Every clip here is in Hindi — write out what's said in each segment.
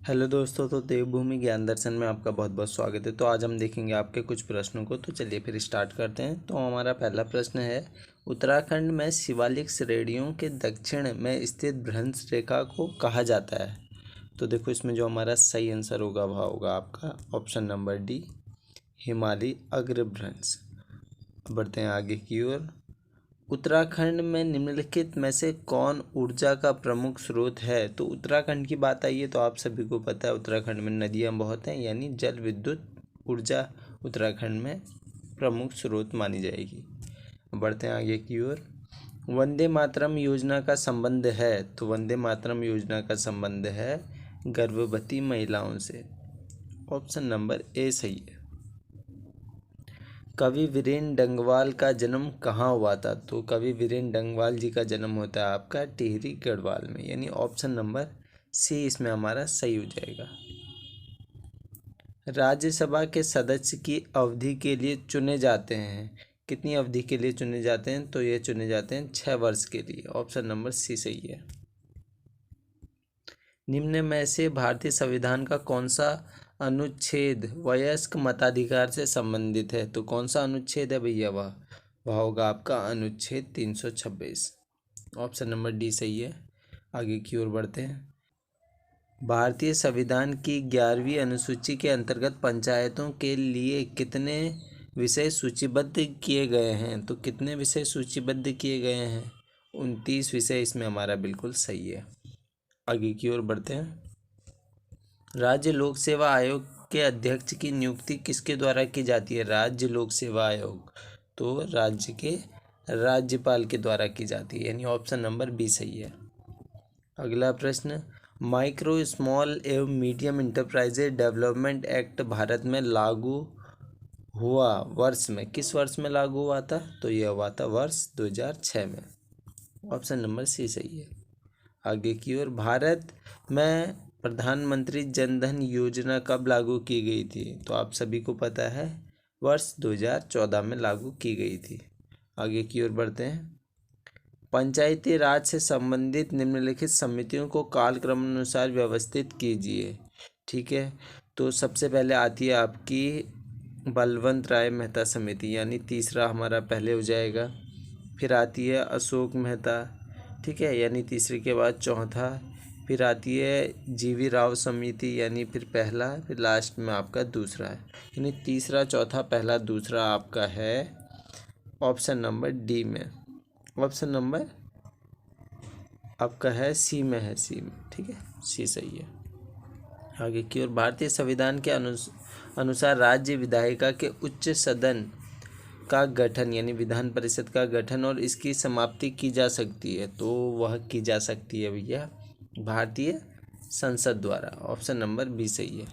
हेलो दोस्तों, तो देवभूमि ज्ञान दर्शन में आपका बहुत बहुत स्वागत है। तो आज हम देखेंगे आपके कुछ प्रश्नों को। तो चलिए फिर स्टार्ट करते हैं। तो हमारा पहला प्रश्न है, उत्तराखंड में शिवालिक श्रेणियों के दक्षिण में स्थित भ्रंश रेखा को कहा जाता है। तो देखो, इसमें जो हमारा सही आंसर होगा वह होगा आपका ऑप्शन नंबर डी, हिमालय अग्रभ्रंश। बढ़ते हैं आगे की ओर। उत्तराखंड में निम्नलिखित में से कौन ऊर्जा का प्रमुख स्रोत है। तो उत्तराखंड की बात आई है तो आप सभी को पता है उत्तराखंड में नदियां बहुत हैं, यानी जल विद्युत ऊर्जा उत्तराखंड में प्रमुख स्रोत मानी जाएगी। बढ़ते हैं आगे की ओर। वंदे मातरम योजना का संबंध है। तो वंदे मातरम योजना का संबंध है गर्भवती महिलाओं से। ऑप्शन नंबर ए सही है। कवि वीरेन डंगवाल का जन्म कहाँ हुआ था। तो कवि वीरेन डंगवाल जी का जन्म होता है आपका टिहरी गढ़वाल में, यानी ऑप्शन नंबर सी इसमें हमारा सही हो जाएगा। राज्यसभा के सदस्य की अवधि के लिए चुने जाते हैं। कितनी अवधि के लिए चुने जाते हैं। तो ये चुने जाते हैं 6 वर्ष के लिए। ऑप्शन नंबर सी सही है। निम्न में से भारतीय संविधान का कौन सा अनुच्छेद वयस्क मताधिकार से संबंधित है। तो कौन सा अनुच्छेद है भैया, वह होगा आपका अनुच्छेद 326। ऑप्शन नंबर डी सही है। आगे की ओर बढ़ते हैं। भारतीय संविधान की 11वीं अनुसूची के अंतर्गत पंचायतों के लिए कितने विषय सूचीबद्ध किए गए हैं। तो कितने विषय सूचीबद्ध किए गए हैं। 29 विषय इसमें हमारा बिल्कुल सही है। आगे की ओर बढ़ते हैं। राज्य लोक सेवा आयोग के अध्यक्ष की नियुक्ति किसके द्वारा की जाती है। राज्य लोक सेवा आयोग तो राज्य के राज्यपाल के द्वारा की जाती है, यानी ऑप्शन नंबर बी सही है। अगला प्रश्न, माइक्रो स्मॉल एवं medium enterprises development act Bharat में लागू हुआ वर्ष में किस वर्ष में लागू हुआ था। तो यह हुआ था वर्ष 2006 में। ऑप्शन नंबर सी सही है। आगे की ओर, भारत में प्रधानमंत्री जन धन योजना कब लागू की गई थी। तो आप सभी को पता है वर्ष 2014 में लागू की गई थी। आगे की ओर बढ़ते हैं। पंचायती राज से संबंधित निम्नलिखित समितियों को कालक्रम अनुसार व्यवस्थित कीजिए। ठीक है, तो सबसे पहले आती है आपकी बलवंत राय मेहता समिति, यानी तीसरा हमारा पहले हो जाएगा। फिर आती है अशोक मेहता, ठीक है, यानी तीसरे के बाद चौथा। फिर आती है जीवी राव समिति, यानी फिर पहला। फिर लास्ट में आपका दूसरा है, यानी तीसरा चौथा पहला दूसरा आपका है ऑप्शन नंबर डी में। ऑप्शन नंबर आपका है सी में, है सी में, ठीक है, सी सही है। आगे की ओर, भारतीय संविधान के अनुसार राज्य विधायिका के उच्च सदन का गठन, यानी विधान परिषद का गठन और इसकी समाप्ति की जा सकती है। तो वह की जा सकती है भैया भारतीय संसद द्वारा। ऑप्शन नंबर बी सही है।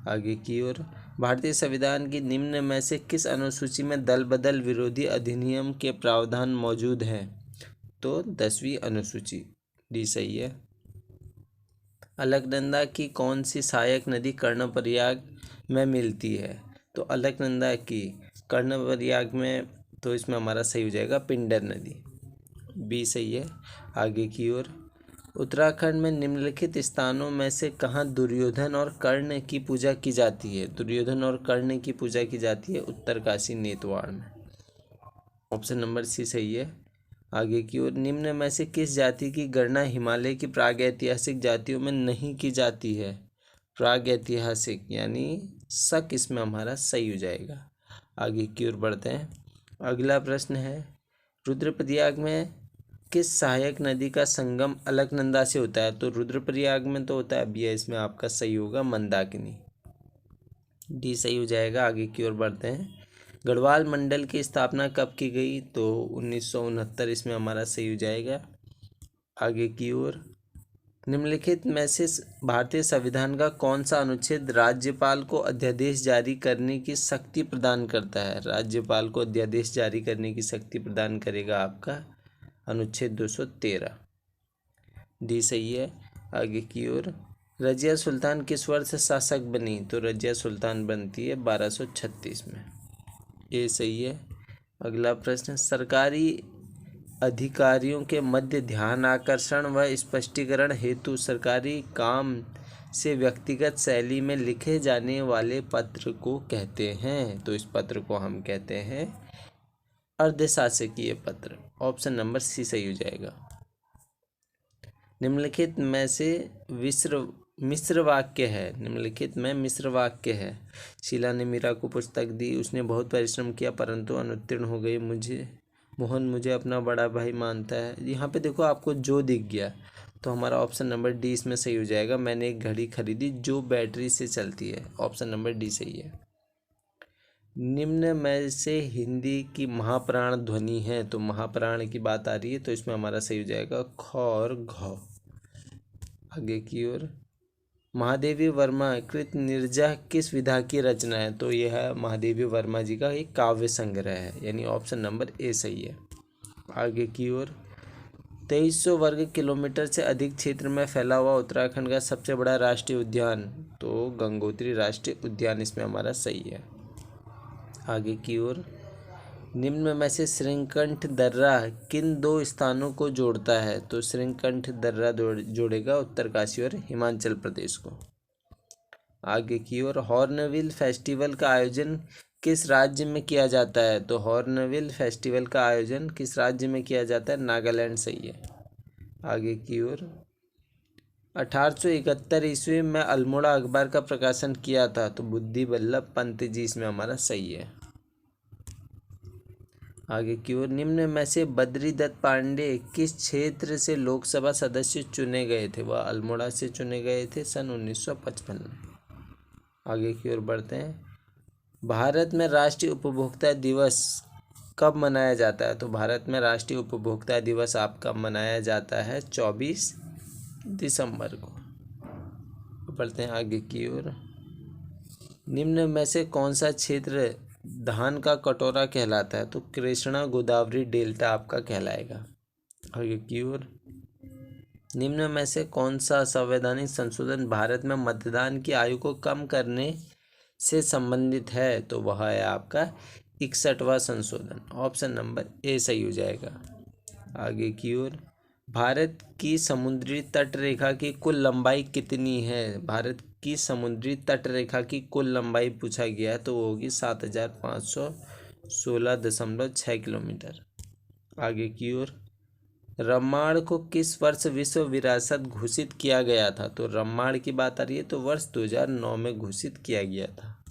आगे की ओर, भारतीय संविधान की निम्न में से किस अनुसूची में दल बदल विरोधी अधिनियम के प्रावधान मौजूद हैं। तो 10वीं अनुसूची, डी सही है। अलकनंदा की कौन सी सहायक नदी कर्णप्रयाग में मिलती है। तो अलकनंदा की कर्णप्रयाग में, तो इसमें हमारा सही हो जाएगा पिंडर नदी, बी सही है। आगे की ओर, उत्तराखंड में निम्नलिखित स्थानों में से कहाँ दुर्योधन और कर्ण की पूजा की जाती है। दुर्योधन और कर्ण की पूजा की जाती है उत्तरकाशी नेतवाड़ में। ऑप्शन नंबर सी सही है। आगे की ओर, निम्न में से किस जाति की गणना हिमालय की प्रागैतिहासिक जातियों में नहीं की जाती है। प्रागैतिहासिक यानी शक इसमें हमारा सही हो जाएगा। आगे की ओर बढ़ते हैं। अगला प्रश्न है, रुद्रप्रयाग में किस सहायक नदी का संगम अलकनंदा से होता है। तो रुद्रप्रयाग में तो होता है भैया, इसमें आपका सही होगा मंदाकिनी, डी सही हो जाएगा। आगे की ओर बढ़ते हैं। गढ़वाल मंडल की स्थापना कब की गई। तो 1969, इसमें हमारा सही हो जाएगा। आगे की ओर, निम्नलिखित में से भारतीय संविधान का कौन सा अनुच्छेद राज्यपाल को अध्यादेश जारी करने की शक्ति प्रदान करता है। राज्यपाल को अध्यादेश जारी करने की शक्ति प्रदान करेगा आपका अनुच्छेद 213, डी सही है। आगे की ओर, रजिया सुल्तान किस वर्ष शासक बनी। तो रजिया सुल्तान बनती है 1236 में, ये सही है। अगला प्रश्न, सरकारी अधिकारियों के मध्य ध्यान आकर्षण व स्पष्टीकरण हेतु सरकारी काम से व्यक्तिगत शैली में लिखे जाने वाले पत्र को कहते हैं। तो इस पत्र को हम कहते हैं अर्धशासकीय पत्र। ऑप्शन नंबर सी सही हो जाएगा। निम्नलिखित में से मिश्र वाक्य है। निम्नलिखित में मिश्र वाक्य है। शीला ने मीरा को पुस्तक दी, उसने बहुत परिश्रम किया परंतु अनुत्तीर्ण हो गई। मोहन मुझे अपना बड़ा भाई मानता है। यहाँ पे देखो आपको जो दिख गया, तो हमारा ऑप्शन नंबर डी इसमें सही हो जाएगा। मैंने एक घड़ी खरीदी जो बैटरी से चलती है। ऑप्शन नंबर डी सही है। निम्न में से हिंदी की महाप्राण ध्वनि है। तो महाप्राण की बात आ रही है, तो इसमें हमारा सही हो जाएगा ख और घ। आगे की ओर, महादेवी वर्मा कृत निर्जह किस विधा की रचना है। तो यह महादेवी वर्मा जी का एक काव्य संग्रह है, यानी ऑप्शन नंबर ए सही है। आगे की ओर, 2300 वर्ग किलोमीटर से अधिक क्षेत्र में फैला हुआ उत्तराखंड का सबसे बड़ा राष्ट्रीय उद्यान। तो गंगोत्री राष्ट्रीय उद्यान इसमें हमारा सही है। आगे की ओर, निम्न में से श्रीकंठ दर्रा किन दो स्थानों को जोड़ता है। तो श्रीकंठ दर्रा जोड़ेगा उत्तरकाशी और हिमाचल प्रदेश को। आगे की ओर, हॉर्नबिल फेस्टिवल का आयोजन किस राज्य में किया जाता है। तो हॉर्नबिल फेस्टिवल का आयोजन किस राज्य में किया जाता है। नागालैंड सही है। आगे की ओर, 1871 ईस्वी में अल्मोड़ा अखबार का प्रकाशन किया था। तो बुद्धि वल्लभ पंत जी इसमें हमारा सही है। आगे की ओर, निम्न में से बद्री दत्त पांडे किस क्षेत्र से लोकसभा सदस्य चुने गए थे। वह अल्मोड़ा से चुने गए थे सन 1955 में। आगे की ओर बढ़ते हैं। भारत में राष्ट्रीय उपभोक्ता दिवस कब मनाया जाता है। तो भारत में राष्ट्रीय उपभोक्ता दिवस आपका मनाया जाता है 24 दिसंबर को। बढ़ते हैं आगे की ओर, निम्न में से कौन सा क्षेत्र धान का कटोरा कहलाता है। तो कृष्णा गोदावरी डेल्टा आपका कहलाएगा। आगे की ओर, निम्न में से कौन सा संवैधानिक संशोधन भारत में मतदान की आयु को कम करने से संबंधित है। तो वह है आपका 61वां संशोधन। ऑप्शन नंबर ए सही हो जाएगा। आगे की ओर, भारत की समुद्री तट रेखा की कुल लंबाई कितनी है। भारत की समुद्री तट रेखा की कुल लंबाई पूछा गया है, तो वो होगी 7516.6 किलोमीटर। आगे की ओर, रम्माण को किस वर्ष विश्व विरासत घोषित किया गया था। तो रम्माण की बात आ रही है, तो वर्ष 2009 में घोषित किया गया था।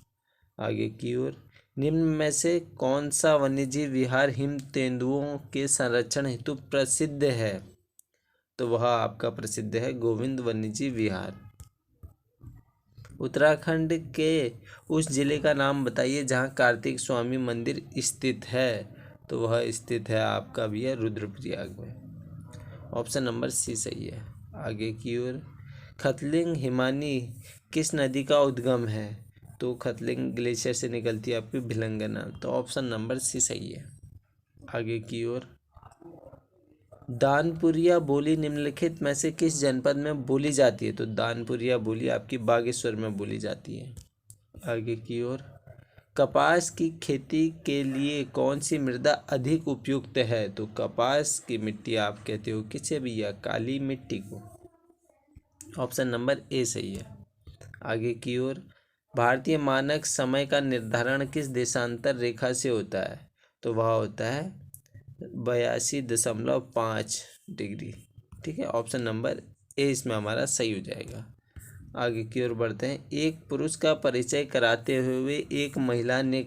आगे की ओर, निम्न में से कौन सा वन्यजीव विहार हिम तेंदुओं के संरक्षण हेतु प्रसिद्ध है। तो वह आपका प्रसिद्ध है गोविंद वन्यजीव विहार। उत्तराखंड के उस जिले का नाम बताइए जहाँ कार्तिक स्वामी मंदिर स्थित है। तो वह स्थित है आपका भी है रुद्रप्रयाग में। ऑप्शन नंबर सी सही है। आगे की ओर, खतलिंग हिमानी किस नदी का उद्गम है। तो खतलिंग ग्लेशियर से निकलती है आपकी भिलंगना। तो ऑप्शन नंबर सी सही है। आगे की ओर, दानपुरिया बोली निम्नलिखित में से किस जनपद में बोली जाती है। तो दानपुरिया बोली आपकी बागेश्वर में बोली जाती है। आगे की ओर, कपास की खेती के लिए कौन सी मृदा अधिक उपयुक्त है। तो कपास की मिट्टी आप कहते हो किसे भैया, काली मिट्टी को। ऑप्शन नंबर ए सही है। आगे की ओर, भारतीय मानक समय का निर्धारण किस देशांतर रेखा से होता है। तो वह होता है 82.5 डिग्री। ठीक है, ऑप्शन नंबर ए इसमें हमारा सही हो जाएगा। आगे की ओर बढ़ते हैं। एक पुरुष का परिचय कराते हुए एक महिला ने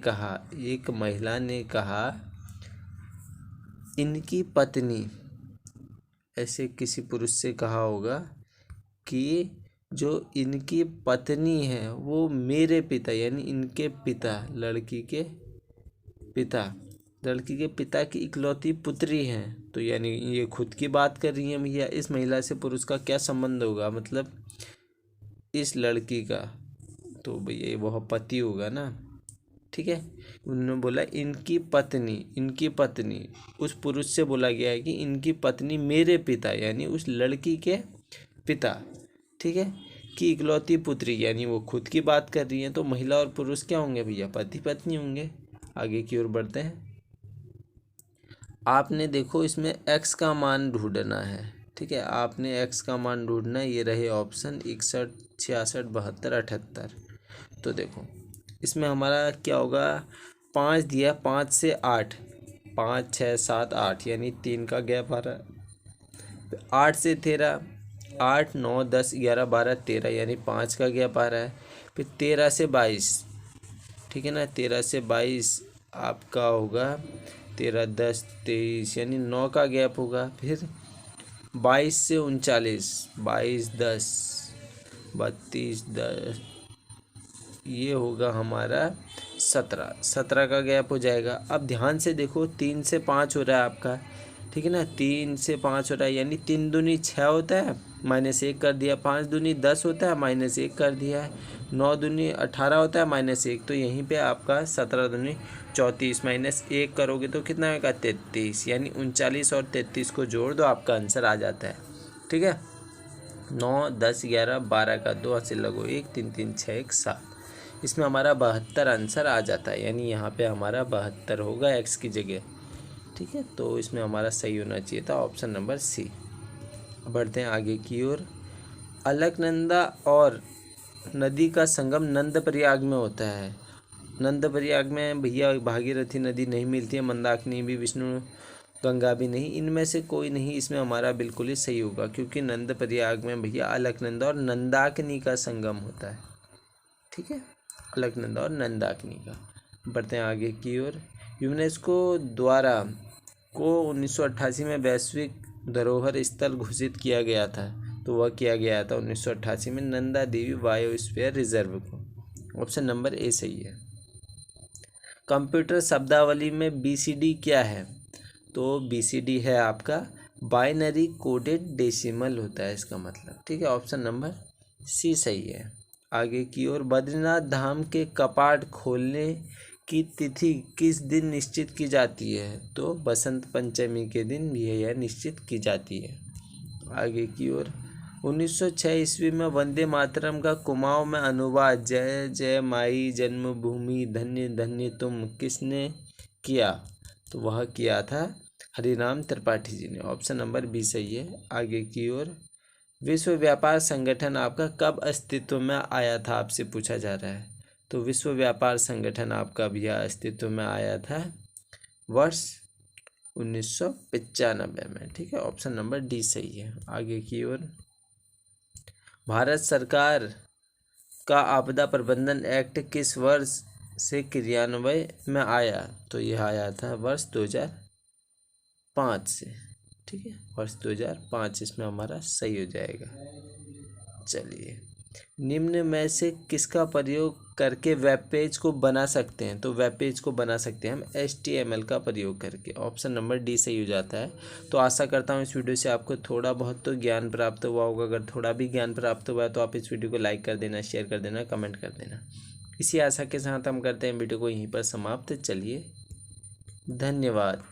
कहा इनकी पत्नी, ऐसे किसी पुरुष से कहा होगा कि जो इनकी पत्नी है वो मेरे पिता, यानी इनके पिता, लड़की के पिता की इकलौती पुत्री हैं। तो यानी ये खुद की बात कर रही हैं भैया। इस महिला से पुरुष का क्या संबंध होगा, मतलब इस लड़की का, तो भैया वह पति होगा ना। ठीक है, उन्होंने बोला इनकी पत्नी, उस पुरुष से बोला गया है कि इनकी पत्नी मेरे पिता, यानी उस लड़की के पिता, ठीक है, की इकलौती पुत्री, यानी वो खुद की बात कर रही हैं। तो महिला और पुरुष क्या होंगे भैया, पति पत्नी होंगे। आगे की ओर बढ़ते हैं। आपने देखो इसमें x का मान ढूंढना है, ठीक है। आपने x का मान ढूंढना है, ये रहे ऑप्शन 61, 66, 72, 78। तो देखो इसमें हमारा क्या होगा, 5 दिया, 5 से 8, 5 6 7 8 यानी 3 का गैप आ रहा है। 8 से 13, 8 9 10 11 12 13 यानी 5 का गैप आ रहा है। फिर 13 से 22, ठीक है ना, 13 से 22 आपका होगा 13 10 23 यानी 9 का गैप होगा। फिर 22 से 39, 22 10 32 10 ये होगा हमारा 17, 17 का गैप हो जाएगा। अब ध्यान से देखो 3 से 5 हो रहा है आपका, ठीक है ना, 3 से 5 हो रहा है यानी 3 दूनी 6 होता है, -1 कर दिया। 5 दूनी 10 होता है, -1 कर दिया है। 9 दूनी 18 होता है, -1। तो यहीं पे आपका 17 दूनी 34, -1 करोगे तो कितना आएगा 33, यानी 39 और 33 को जोड़ दो, आपका आंसर आ जाता है, ठीक है। 9 10 11 12 का 2 हाथ से लगो 1, 3 3 6 1 7, इसमें हमारा 72 आंसर आ जाता है, यानी यहाँ पे हमारा 72 होगा x की जगह, ठीक है। तो इसमें हमारा सही होना चाहिए था ऑप्शन नंबर सी। बढ़ते हैं आगे की ओर। अलकनंदा और नदी का संगम नंदप्रयाग में होता है। नंदप्रयाग में भैया भागीरथी नदी नहीं मिलती है, मंदाकिनी भी, विष्णु गंगा भी नहीं, इनमें से कोई नहीं इसमें हमारा बिल्कुल ही सही होगा, क्योंकि नंदप्रयाग में भैया अलकनंदा और नंदाकिनी का संगम होता है, ठीक है, अलकनंदा और नंदाकिनी का। बढ़ते हैं आगे की ओर। यूनेस्को द्वारा को 1988 में वैश्विक धरोहर स्थल घोषित किया गया था, तो वह किया गया था 1988 में नंदा देवी बायोस्फीयर रिजर्व को। ऑप्शन नंबर ए सही है। कंप्यूटर शब्दावली में BCD क्या है, तो BCD है आपका बाइनरी कोडेड डेसिमल होता है इसका मतलब, ठीक है। ऑप्शन नंबर सी सही है। आगे की ओर। बद्रीनाथ धाम के कपाट खोलने की तिथि किस दिन निश्चित की जाती है, तो बसंत पंचमी के दिन भी यह निश्चित की जाती है। आगे की ओर। 1906 ईस्वी में वंदे मातरम का कुमाऊं में अनुवाद जय जय माई जन्मभूमि धन्य धन्य तुम किसने किया, तो वह किया था हरिराम त्रिपाठी जी ने। ऑप्शन नंबर बी सही है। आगे की ओर। विश्व व्यापार संगठन आपका कब अस्तित्व में आया था, आपसे पूछा जा रहा है, तो विश्व व्यापार संगठन आपका भी अस्तित्व में आया था वर्ष 1995 में, ठीक है। ऑप्शन नंबर डी सही है। आगे की ओर। भारत सरकार का आपदा प्रबंधन एक्ट किस वर्ष से क्रियान्वयन में आया, तो यह आया था वर्ष 2005 से, ठीक है, वर्ष 2005 इसमें हमारा सही हो जाएगा। चलिए, निम्न में से किसका प्रयोग करके वेब पेज को बना सकते हैं, तो वेब पेज को बना सकते हैं हम HTML का प्रयोग करके। ऑप्शन नंबर डी सही हो जाता है। तो आशा करता हूँ इस वीडियो से आपको थोड़ा बहुत तो ज्ञान प्राप्त हुआ होगा। अगर थोड़ा भी ज्ञान प्राप्त हुआ है तो आप इस वीडियो को लाइक कर देना, शेयर कर देना, कमेंट कर देना। इसी आशा के साथ हम करते हैं वीडियो को यहीं पर समाप्त। चलिए, धन्यवाद।